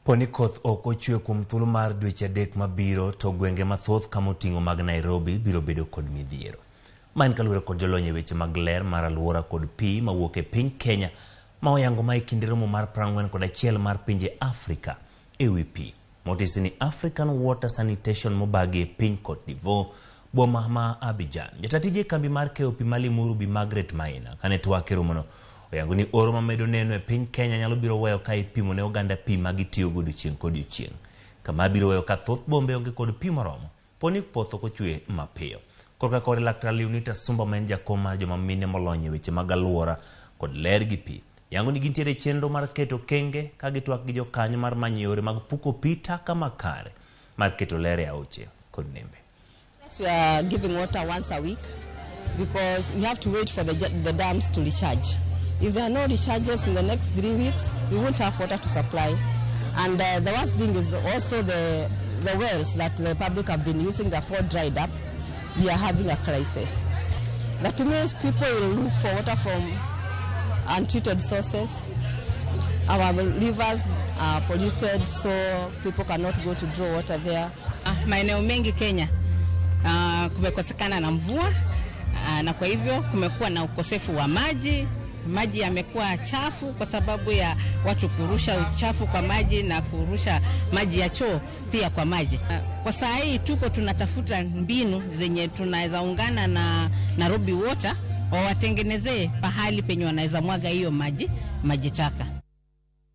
Poni koth oko chwe kuom thuolo mar dweche adek mabiro to gwenge mathoth kamoting'o mag Nairobi biro bedo kod midhiero. Man kaluwore kod jolony e weche mag ler mar alwora kod pi mawuok e piny Kenya ma oyango ma e kinde romo mar 41 mar pinje Afrika e wi pi. Motisi ni African Water Sanitation mobagi e piny Cote d'Ivoire boma ma Abidjan. Jatatije kambi mar keyo pi Limuru bi Margaret Maina kane twak e romono oyango ni oro mamedo neno e piny Kenya nyalo biro weyo ka ipimo ne oganda pi magitiyo godo chieng' kod chieng'. Kama biro weyo ka thoth bombe onge kod pi moromo poni poth ok ochwe mapiyo. Korka kore Laktar Leonita Sumba ma en jakom mar joma mine molony e weche mag alwora kod ler gi pi yango ni gintiere chenro mar keto kenge ka gitwak gi jokanyo mar manyo yore mag puko pi taka makare mar keto ler e aoche kod nembe. We are giving water once a week because we have to wait for the dams to recharge. If there are no recharges in the next 3 weeks, we won't have water to supply. And the worst thing is also the wells that the public have been using, the four dried up. We are having a crisis. That means people will look for water from untreated sources. Our rivers are polluted, so people cannot go to draw water there. Maeneo mengi Kenya kumekosekana na mvua na kwa hivyo kumekuwa na ukosefu wa maji. Maji yamekuwa chafu kwa sababu ya watu kurusha uchafu kwa maji na kurusha maji ya choo pia kwa maji. Kwa saa hii tuko tunatafuta mbinu zenye tunaweza ungana na Nairobi Water wawatengenezee pahali penye wanaweza mwaga hiyo maji taka.